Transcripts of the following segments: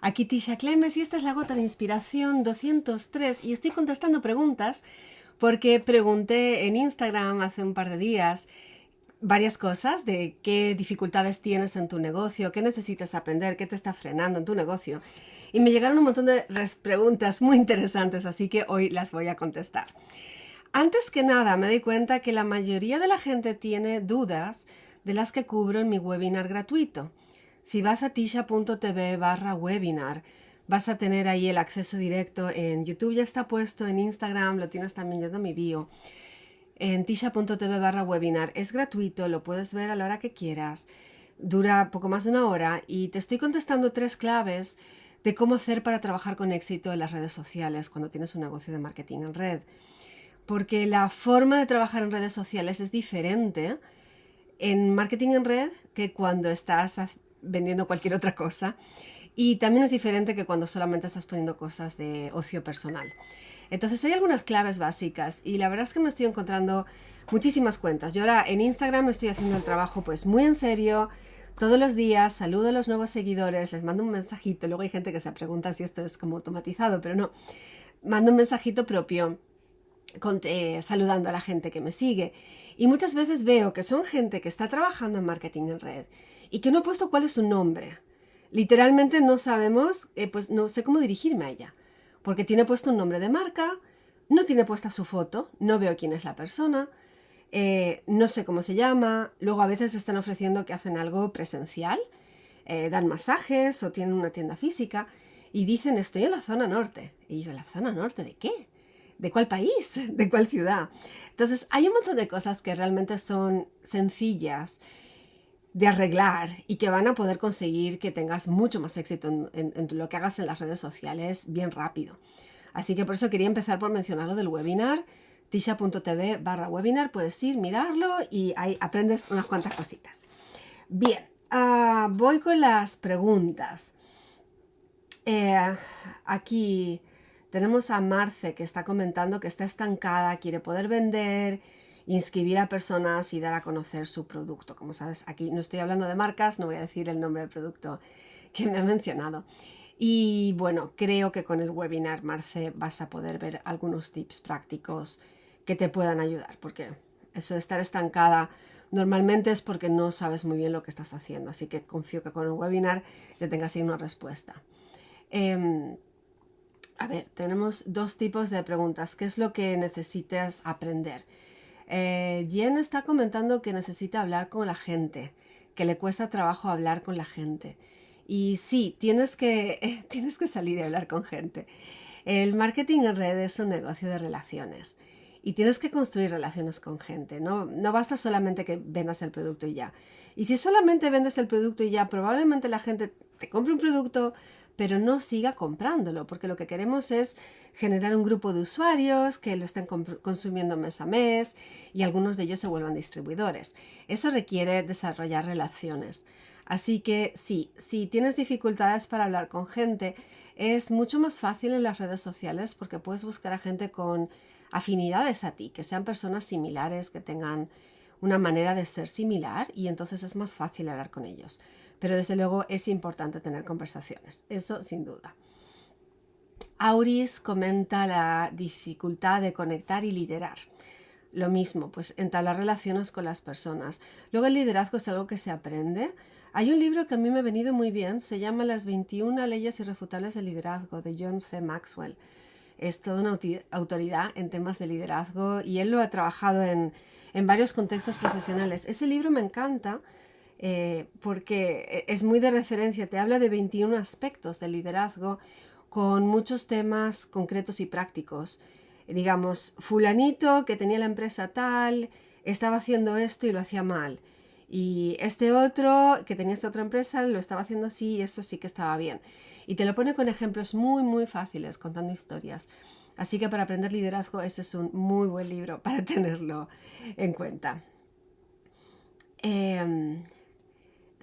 Aquí Tisha Clemes y esta es la gota de inspiración 203 y estoy contestando preguntas porque pregunté en Instagram hace un par de días varias cosas de qué dificultades tienes en tu negocio, qué necesitas aprender, qué te está frenando en tu negocio. Y me llegaron un montón de preguntas muy interesantes, así que hoy las voy a contestar. Antes que nada, me doy cuenta que la mayoría de la gente tiene dudas de las que cubro en mi webinar gratuito. Si vas a tisha.tv/webinar, vas a tener ahí el acceso directo en YouTube, ya está puesto en Instagram, lo tienes también yendo a mi bio. En tisha.tv/webinar es gratuito, lo puedes ver a la hora que quieras, dura poco más de una hora y te estoy contestando 3 claves de cómo hacer para trabajar con éxito en las redes sociales cuando tienes un negocio de marketing en red. Porque la forma de trabajar en redes sociales es diferente en marketing en red que cuando estás vendiendo cualquier otra cosa. Y también es diferente que cuando solamente estás poniendo cosas de ocio personal. Entonces hay algunas claves básicas y la verdad es que me estoy encontrando muchísimas cuentas. Yo ahora en Instagram estoy haciendo el trabajo pues muy en serio. Todos los días saludo a los nuevos seguidores, les mando un mensajito. Luego hay gente que se pregunta si esto es como automatizado, pero no. Mando un mensajito propio saludando a la gente que me sigue. Y muchas veces veo que son gente que está trabajando en marketing en red y que no he puesto cuál es su nombre. Literalmente no sabemos, pues no sé cómo dirigirme a ella. Porque tiene puesto un nombre de marca, no tiene puesta su foto, no veo quién es la persona, no sé cómo se llama. Luego a veces están ofreciendo que hacen algo presencial, dan masajes o tienen una tienda física y dicen estoy en la zona norte. Y yo, ¿la zona norte de qué? ¿De cuál país? ¿De cuál ciudad? Entonces, hay un montón de cosas que realmente son sencillas de arreglar y que van a poder conseguir que tengas mucho más éxito en lo que hagas en las redes sociales bien rápido. Así que por eso quería empezar por mencionar lo del webinar. tisha.tv/webinar, puedes ir, mirarlo y ahí aprendes unas cuantas cositas. Bien, voy con las preguntas. Aquí tenemos a Marce que está comentando que está estancada, quiere poder vender, inscribir a personas y dar a conocer su producto. Como sabes, aquí no estoy hablando de marcas, no voy a decir el nombre del producto que me ha mencionado. Y bueno, creo que con el webinar, Marce, vas a poder ver algunos tips prácticos que te puedan ayudar, porque eso de estar estancada normalmente es porque no sabes muy bien lo que estás haciendo. Así que confío que con el webinar te tengas ahí una respuesta. A ver, tenemos 2 tipos de preguntas. ¿Qué es lo que necesitas aprender? Jen está comentando que necesita hablar con la gente, que le cuesta trabajo hablar con la gente. Y sí, tienes que salir y hablar con gente. El marketing en red es un negocio de relaciones y tienes que construir relaciones con gente. No basta solamente que vendas el producto y ya. Y si solamente vendes el producto y ya, probablemente la gente te compre un producto, pero no siga comprándolo, porque lo que queremos es generar un grupo de usuarios que lo estén consumiendo mes a mes y algunos de ellos se vuelvan distribuidores. Eso requiere desarrollar relaciones. Así que sí, si tienes dificultades para hablar con gente, es mucho más fácil en las redes sociales porque puedes buscar a gente con afinidades a ti, que sean personas similares, que tengan una manera de ser similar y entonces es más fácil hablar con ellos. Pero desde luego es importante tener conversaciones, eso sin duda. Auris comenta la dificultad de conectar y liderar. Lo mismo, pues entablar relaciones con las personas. Luego el liderazgo es algo que se aprende. Hay un libro que a mí me ha venido muy bien, se llama Las 21 leyes irrefutables del liderazgo, de John C. Maxwell. Es toda una autoridad en temas de liderazgo y él lo ha trabajado en varios contextos profesionales. Ese libro me encanta porque es muy de referencia, te habla de 21 aspectos del liderazgo con muchos temas concretos y prácticos. Digamos, fulanito que tenía la empresa tal, estaba haciendo esto y lo hacía mal. Y este otro que tenía esta otra empresa lo estaba haciendo así y eso sí que estaba bien. Y te lo pone con ejemplos muy, muy fáciles, contando historias. Así que para aprender liderazgo ese es un muy buen libro para tenerlo en cuenta.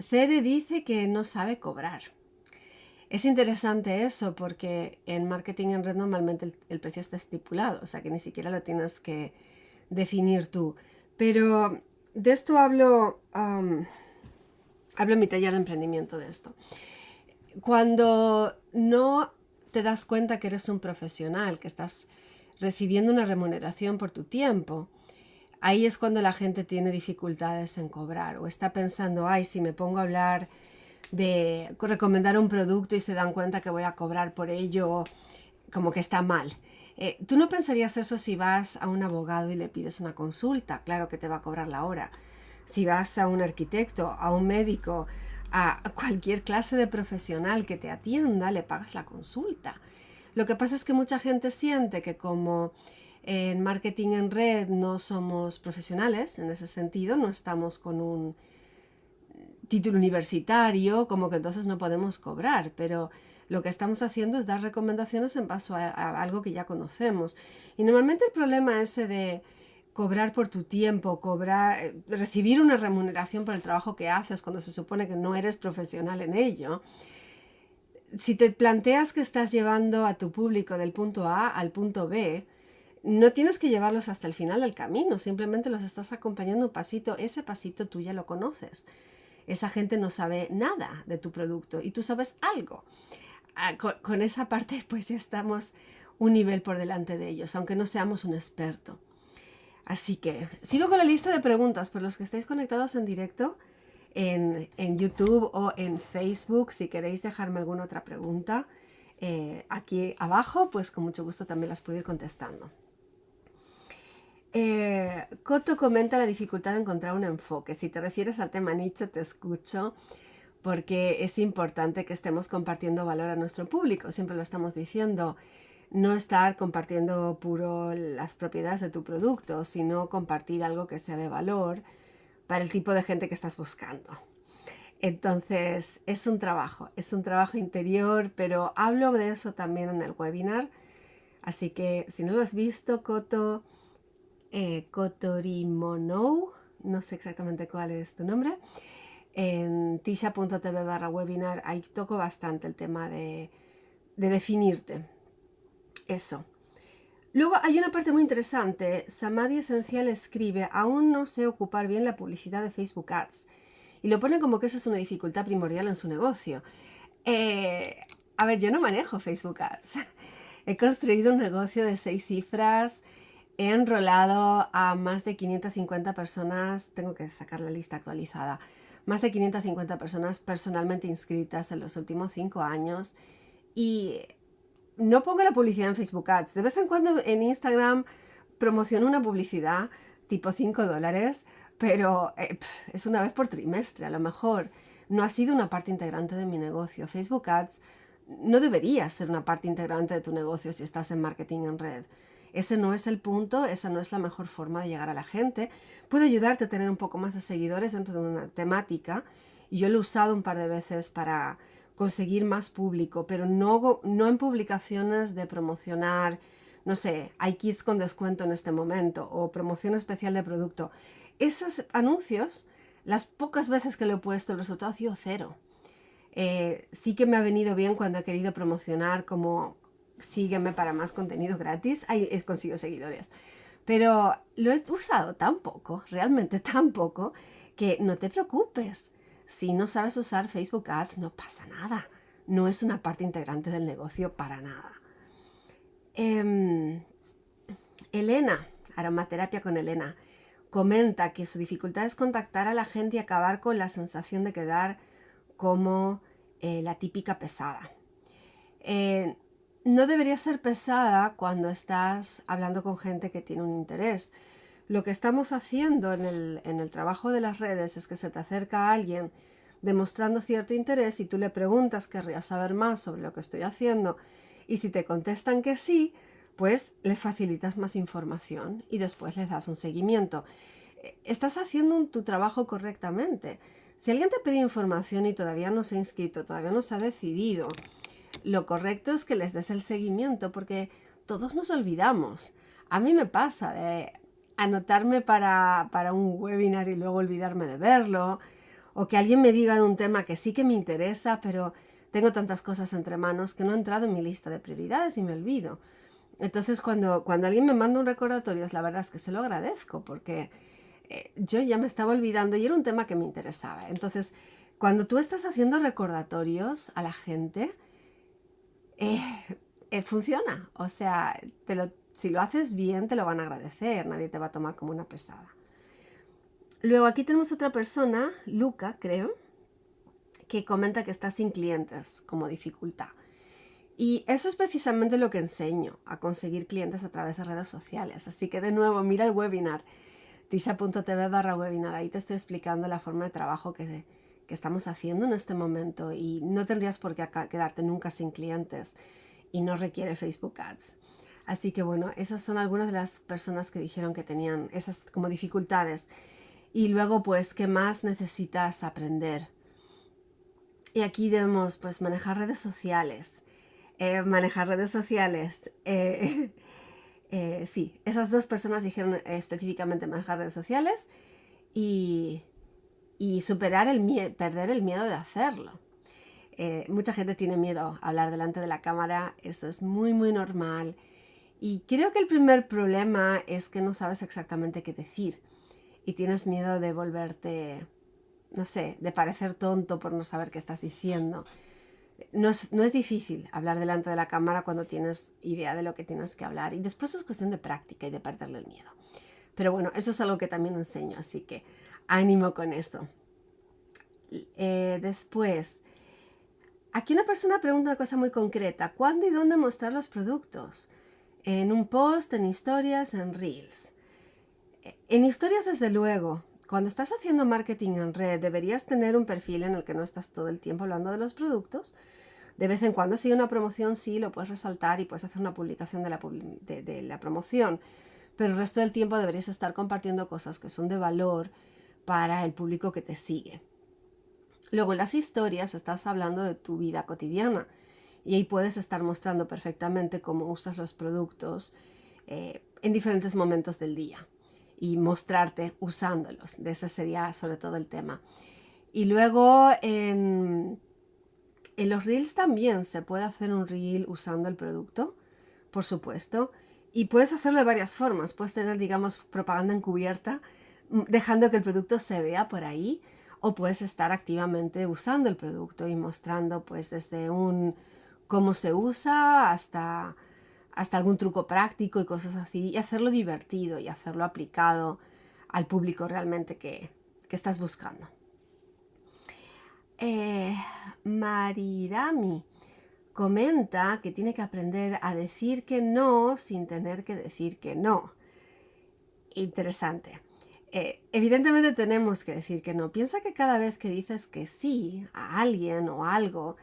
Cere dice que no sabe cobrar. Es interesante eso porque en marketing en red normalmente el precio está estipulado, o sea que ni siquiera lo tienes que definir tú. Pero de esto hablo en mi taller de emprendimiento de esto. Cuando no te das cuenta que eres un profesional, que estás recibiendo una remuneración por tu tiempo, ahí es cuando la gente tiene dificultades en cobrar o está pensando, ay, si me pongo a hablar de recomendar un producto y se dan cuenta que voy a cobrar por ello, como que está mal. Tú no pensarías eso si vas a un abogado y le pides una consulta, claro que te va a cobrar la hora. Si vas a un arquitecto, a un médico, a cualquier clase de profesional que te atienda, le pagas la consulta. Lo que pasa es que mucha gente siente que como en marketing en red no somos profesionales en ese sentido, no estamos con un título universitario, como que entonces no podemos cobrar, pero lo que estamos haciendo es dar recomendaciones en base a algo que ya conocemos. Y normalmente el problema ese de cobrar por tu tiempo, recibir una remuneración por el trabajo que haces cuando se supone que no eres profesional en ello, si te planteas que estás llevando a tu público del punto A al punto B, no tienes que llevarlos hasta el final del camino, simplemente los estás acompañando un pasito, ese pasito tú ya lo conoces. Esa gente no sabe nada de tu producto y tú sabes algo. Con esa parte pues ya estamos un nivel por delante de ellos, aunque no seamos un experto. Así que sigo con la lista de preguntas por los que estáis conectados en directo en YouTube o en Facebook. Si queréis dejarme alguna otra pregunta aquí abajo, pues con mucho gusto también las puedo ir contestando. Coto comenta la dificultad de encontrar un enfoque. Si te refieres al tema nicho, te escucho, porque es importante que estemos compartiendo valor a nuestro público. Siempre lo estamos diciendo. No estar compartiendo puro las propiedades de tu producto, sino compartir algo que sea de valor para el tipo de gente que estás buscando. Entonces, es un trabajo interior, pero hablo de eso también en el webinar. Así que si no lo has visto, Kotorimonou, no sé exactamente cuál es tu nombre, en tisha.tv/webinar, ahí toco bastante el tema de definirte. Eso. Luego hay una parte muy interesante. Samadhi Esencial escribe, aún no sé ocupar bien la publicidad de Facebook Ads. Y lo pone como que esa es una dificultad primordial en su negocio. A ver, yo no manejo Facebook Ads. He construido un negocio de 6 cifras. He enrolado a más de 550 personas. Tengo que sacar la lista actualizada. Más de 550 personas personalmente inscritas en los últimos 5 años. Y no pongo la publicidad en Facebook Ads. De vez en cuando en Instagram promociono una publicidad tipo $5, pero es una vez por trimestre. A lo mejor no ha sido una parte integrante de mi negocio. Facebook Ads no debería ser una parte integrante de tu negocio si estás en marketing en red. Ese no es el punto, esa no es la mejor forma de llegar a la gente. Puede ayudarte a tener un poco más de seguidores dentro de una temática. Y yo lo he usado un par de veces para conseguir más público, pero no en publicaciones de promocionar, no sé, hay kits con descuento en este momento o promoción especial de producto. Esos anuncios, las pocas veces que lo he puesto, el resultado ha sido cero. Sí que me ha venido bien cuando he querido promocionar como sígueme para más contenido gratis, ahí he conseguido seguidores. Pero lo he usado tan poco, realmente tan poco, que no te preocupes. Si no sabes usar Facebook Ads, no pasa nada. No es una parte integrante del negocio para nada. Elena, Aromaterapia con Elena, comenta que su dificultad es contactar a la gente y acabar con la sensación de quedar como la típica pesada. No debería ser pesada cuando estás hablando con gente que tiene un interés. Lo que estamos haciendo en el trabajo de las redes es que se te acerca a alguien demostrando cierto interés y tú le preguntas, querrías saber más sobre lo que estoy haciendo, y si te contestan que sí, pues le facilitas más información y después le das un seguimiento. Estás haciendo tu trabajo correctamente. Si alguien te pide información y todavía no se ha inscrito, todavía no se ha decidido, lo correcto es que les des el seguimiento, porque todos nos olvidamos. A mí me pasa de anotarme para un webinar y luego olvidarme de verlo, o que alguien me diga en un tema que sí que me interesa, pero tengo tantas cosas entre manos que no he entrado en mi lista de prioridades y me olvido. Entonces cuando alguien me manda un recordatorio, la verdad es que se lo agradezco, porque yo ya me estaba olvidando y era un tema que me interesaba. Entonces, Cuando tú estás haciendo recordatorios a la gente, eh, funciona. O sea, si lo haces bien, te lo van a agradecer, nadie te va a tomar como una pesada. Luego aquí tenemos otra persona, Luca, creo, que comenta que está sin clientes como dificultad. Y eso es precisamente lo que enseño, a conseguir clientes a través de redes sociales. Así que de nuevo, mira el webinar, tisha.tv/webinar. Ahí te estoy explicando la forma de trabajo que estamos haciendo en este momento y no tendrías por qué quedarte nunca sin clientes y no requiere Facebook Ads. Así que bueno, esas son algunas de las personas que dijeron que tenían esas como dificultades. Y luego, pues, ¿qué más necesitas aprender? Y aquí debemos, pues, manejar redes sociales. Sí, esas dos personas dijeron específicamente manejar redes sociales y, superar perder el miedo de hacerlo. Mucha gente tiene miedo a hablar delante de la cámara, eso es muy, muy normal. Y creo que el primer problema es que no sabes exactamente qué decir y tienes miedo de volverte, no sé, de parecer tonto por no saber qué estás diciendo. No es difícil hablar delante de la cámara cuando tienes idea de lo que tienes que hablar y después es cuestión de práctica y de perderle el miedo. Pero bueno, eso es algo que también enseño, así que ánimo con eso. Después, aquí una persona pregunta una cosa muy concreta. ¿Cuándo y dónde mostrar los productos? En un post, en historias, en reels. En historias, desde luego. Cuando estás haciendo marketing en red, deberías tener un perfil en el que no estás todo el tiempo hablando de los productos. De vez en cuando, si hay una promoción, sí, lo puedes resaltar y puedes hacer una publicación de la promoción. Pero el resto del tiempo deberías estar compartiendo cosas que son de valor para el público que te sigue. Luego, en las historias estás hablando de tu vida cotidiana y ahí puedes estar mostrando perfectamente cómo usas los productos en diferentes momentos del día y mostrarte usándolos. De ese sería sobre todo el tema. Y luego en los reels también se puede hacer un reel usando el producto, por supuesto, y puedes hacerlo de varias formas. Puedes tener, digamos, propaganda encubierta, dejando que el producto se vea por ahí, o puedes estar activamente usando el producto y mostrando, pues, desde un cómo se usa hasta algún truco práctico y cosas así, y hacerlo divertido y hacerlo aplicado al público realmente que estás buscando. Marirami comenta que tiene que aprender a decir que no sin tener que decir que no. Interesante. Evidentemente tenemos que decir que no. Piensa que cada vez que dices que sí a alguien o a algo,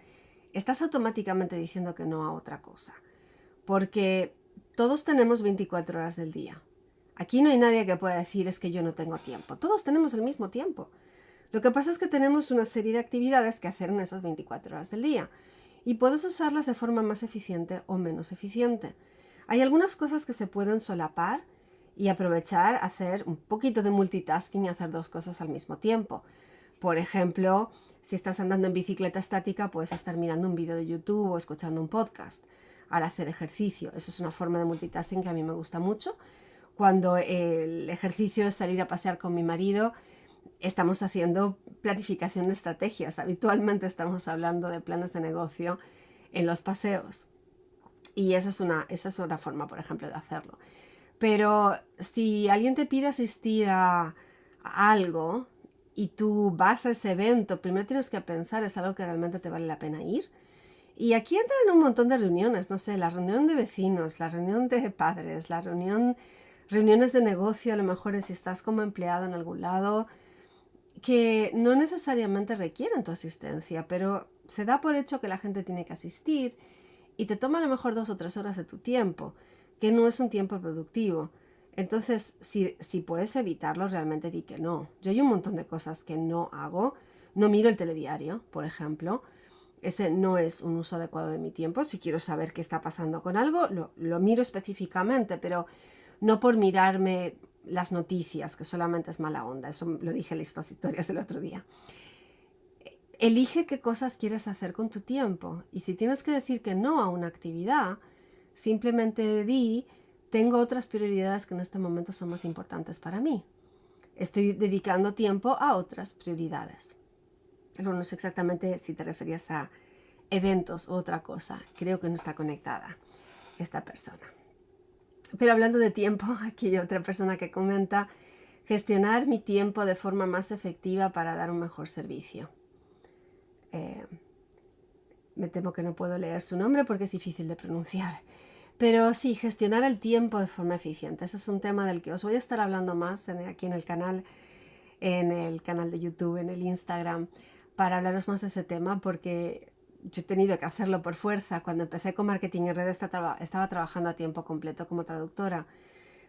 estás automáticamente diciendo que no a otra cosa. Porque todos tenemos 24 horas del día. Aquí no hay nadie que pueda decir es que yo no tengo tiempo. Todos tenemos el mismo tiempo. Lo que pasa es que tenemos una serie de actividades que hacer en esas 24 horas del día y puedes usarlas de forma más eficiente o menos eficiente. Hay algunas cosas que se pueden solapar y aprovechar, hacer un poquito de multitasking y hacer dos cosas al mismo tiempo. Por ejemplo, si estás andando en bicicleta estática, puedes estar mirando un vídeo de YouTube o escuchando un podcast al hacer ejercicio. Eso es una forma de multitasking que a mí me gusta mucho. Cuando el ejercicio es salir a pasear con mi marido, estamos haciendo planificación de estrategias. Habitualmente estamos hablando de planes de negocio en los paseos. Y esa es una forma, por ejemplo, de hacerlo. Pero si alguien te pide asistir a algo y tú vas a ese evento, primero tienes que pensar, ¿es algo que realmente te vale la pena ir? Y aquí entran un montón de reuniones, no sé, la reunión de vecinos, la reunión de padres, reuniones de negocio, a lo mejor si estás como empleado en algún lado, que no necesariamente requieren tu asistencia, pero se da por hecho que la gente tiene que asistir y te toma a lo mejor 2 o 3 horas de tu tiempo, que no es un tiempo productivo. Entonces, si puedes evitarlo, realmente di que no. Yo hay un montón de cosas que no hago. No miro el telediario, por ejemplo. Ese no es un uso adecuado de mi tiempo. Si quiero saber qué está pasando con algo, lo miro específicamente, pero no por mirarme las noticias, que solamente es mala onda. Eso lo dije en las historias el otro día. Elige qué cosas quieres hacer con tu tiempo. Y si tienes que decir que no a una actividad, simplemente di, tengo otras prioridades que en este momento son más importantes para mí. Estoy dedicando tiempo a otras prioridades. Luego no sé exactamente si te referías a eventos u otra cosa. Creo que no está conectada esta persona. Pero hablando de tiempo, aquí hay otra persona que comenta: gestionar mi tiempo de forma más efectiva para dar un mejor servicio. Me temo que no puedo leer su nombre porque es difícil de pronunciar. Pero sí, gestionar el tiempo de forma eficiente. Ese es un tema del que os voy a estar hablando más aquí en el canal de YouTube, en el Instagram, para hablaros más de ese tema, porque yo he tenido que hacerlo por fuerza. Cuando empecé con marketing en red estaba trabajando a tiempo completo como traductora.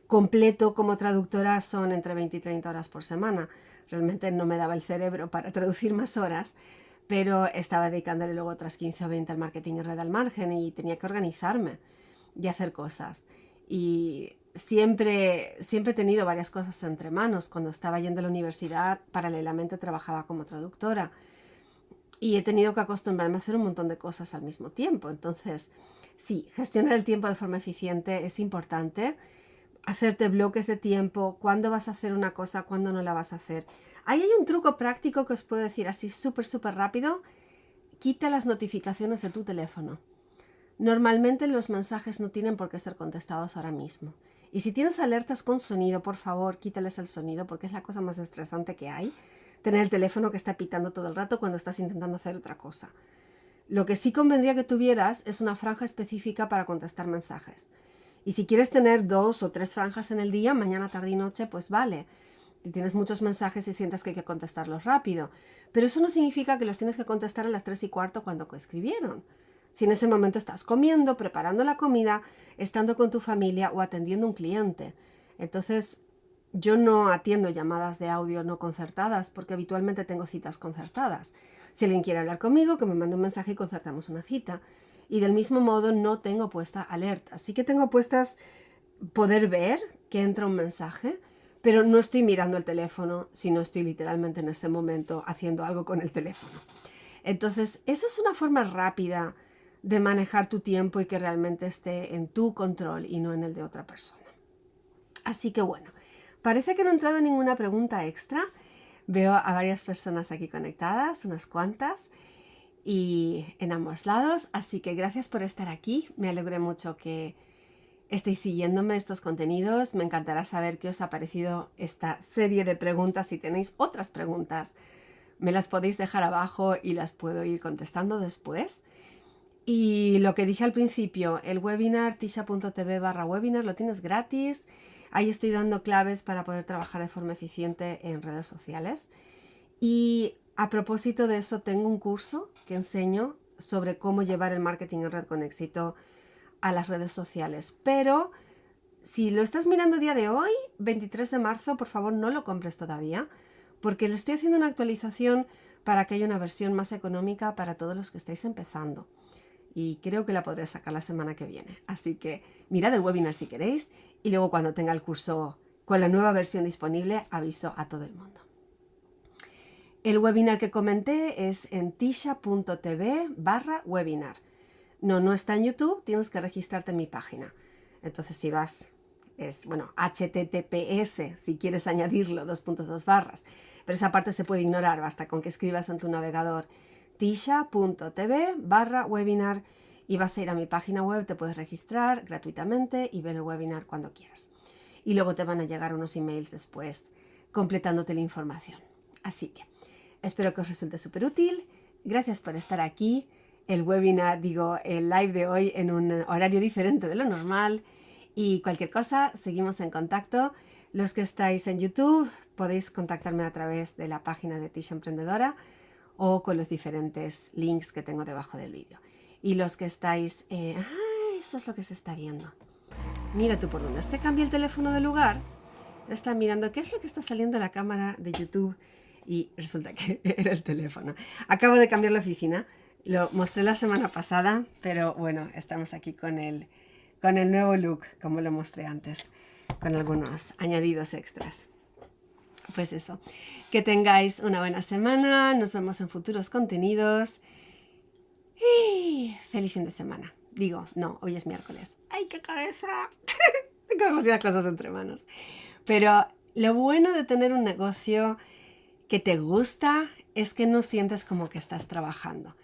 Completo como traductora son entre 20 y 30 horas por semana. Realmente no me daba el cerebro para traducir más horas, pero estaba dedicándole luego otras 15 o 20 al marketing en red al margen y tenía que organizarme y hacer cosas. Y siempre he tenido varias cosas entre manos. Cuando estaba yendo a la universidad, paralelamente trabajaba como traductora y he tenido que acostumbrarme a hacer un montón de cosas al mismo tiempo. Entonces, sí, gestionar el tiempo de forma eficiente es importante. Hacerte bloques de tiempo, cuándo vas a hacer una cosa, cuándo no la vas a hacer. Ahí hay un truco práctico que os puedo decir así súper rápido. Quita las notificaciones de tu teléfono. Normalmente los mensajes no tienen por qué ser contestados ahora mismo. Y si tienes alertas con sonido, por favor, quítales el sonido, porque es la cosa más estresante que hay. Tener el teléfono que está pitando todo el rato cuando estás intentando hacer otra cosa. Lo que sí convendría que tuvieras es una franja específica para contestar mensajes. Y si quieres tener 2 o 3 franjas en el día, mañana, tarde y noche, pues vale. Si tienes muchos mensajes y sientes que hay que contestarlos rápido. Pero eso no significa que los tienes que contestar a las 3:15 cuando escribieron. Si en ese momento estás comiendo, preparando la comida, estando con tu familia o atendiendo a un cliente. Entonces, yo no atiendo llamadas de audio no concertadas porque habitualmente tengo citas concertadas. Si alguien quiere hablar conmigo, que me mande un mensaje y concertamos una cita. Y del mismo modo no tengo puesta alerta. Sí que tengo puestas poder ver que entra un mensaje, pero no estoy mirando el teléfono si no estoy literalmente en ese momento haciendo algo con el teléfono. Entonces, esa es una forma rápida de manejar tu tiempo y que realmente esté en tu control y no en el de otra persona. Así que bueno, parece que no ha entrado ninguna pregunta extra. Veo a varias personas aquí conectadas, unas cuantas, y en ambos lados. Así que gracias por estar aquí. Me alegré mucho que estéis siguiéndome estos contenidos. Me encantará saber qué os ha parecido esta serie de preguntas. Si tenéis otras preguntas, me las podéis dejar abajo y las puedo ir contestando después. Y lo que dije al principio, el webinar tisha.tv/webinar lo tienes gratis. Ahí estoy dando claves para poder trabajar de forma eficiente en redes sociales. Y a propósito de eso, tengo un curso que enseño sobre cómo llevar el marketing en red con éxito a las redes sociales. Pero si lo estás mirando a día de hoy, 23 de marzo, por favor no lo compres todavía, porque le estoy haciendo una actualización para que haya una versión más económica para todos los que estáis empezando. Y creo que la podré sacar la semana que viene. Así que mirad el webinar si queréis y luego cuando tenga el curso con la nueva versión disponible aviso a todo el mundo. El webinar que comenté es en tisha.tv/webinar. No está en YouTube, tienes que registrarte en mi página. Entonces si vas, es HTTPS, si quieres añadirlo, 2.2 barras. Pero esa parte se puede ignorar, basta con que escribas en tu navegador tisha.tv/webinar y vas a ir a mi página web, te puedes registrar gratuitamente y ver el webinar cuando quieras. Y luego te van a llegar unos emails después completándote la información. Así que espero que os resulte súper útil. Gracias por estar aquí. El webinar, el live de hoy en un horario diferente de lo normal. Y cualquier cosa, seguimos en contacto. Los que estáis en YouTube podéis contactarme a través de la página de Tisha Emprendedora o con los diferentes links que tengo debajo del vídeo. Y los que estáis... eso es lo que se está viendo. Mira tú por dónde. Es que cambia el teléfono de lugar. Está mirando qué es lo que está saliendo de la cámara de YouTube y resulta que era el teléfono. Acabo de cambiar la oficina. Lo mostré la semana pasada, pero bueno, estamos aquí con el nuevo look, como lo mostré antes, con algunos añadidos extras. Pues eso, que tengáis una buena semana, nos vemos en futuros contenidos y feliz fin de semana. No, hoy es miércoles. ¡Ay, qué cabeza! Tengo demasiadas cosas entre manos. Pero lo bueno de tener un negocio que te gusta es que no sientes como que estás trabajando.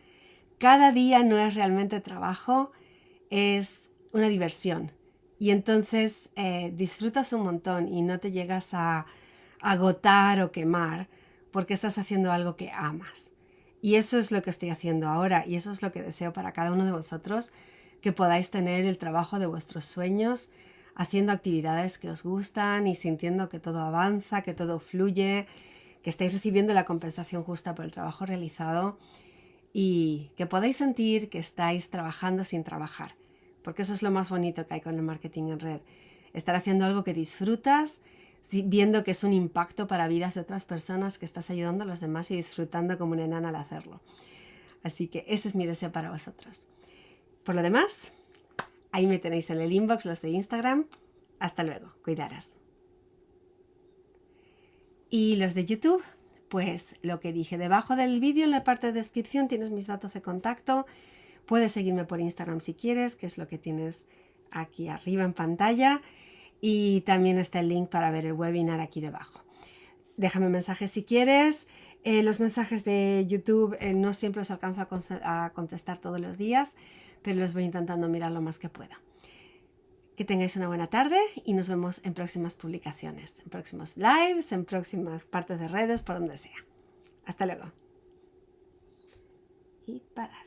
Cada día no es realmente trabajo, es una diversión. Y entonces disfrutas un montón y no te llegas a agotar o quemar porque estás haciendo algo que amas. Y eso es lo que estoy haciendo ahora y eso es lo que deseo para cada uno de vosotros, que podáis tener el trabajo de vuestros sueños, haciendo actividades que os gustan y sintiendo que todo avanza, que todo fluye, que estáis recibiendo la compensación justa por el trabajo realizado y que podáis sentir que estáis trabajando sin trabajar, porque eso es lo más bonito que hay con el marketing en red. Estar haciendo algo que disfrutas, viendo que es un impacto para vidas de otras personas, que estás ayudando a los demás y disfrutando como una enana al hacerlo. Así que ese es mi deseo para vosotros. Por lo demás, ahí me tenéis en el inbox los de Instagram. Hasta luego, cuidaros. Y los de YouTube, pues lo que dije debajo del vídeo, en la parte de descripción tienes mis datos de contacto. Puedes seguirme por Instagram si quieres, que es lo que tienes aquí arriba en pantalla. Y también está el link para ver el webinar aquí debajo. Déjame un mensaje si quieres. Los mensajes de YouTube no siempre os alcanzo a contestar todos los días, pero los voy intentando mirar lo más que pueda. Que tengáis una buena tarde y nos vemos en próximas publicaciones, en próximos lives, en próximas partes de redes, por donde sea. Hasta luego. Y parar.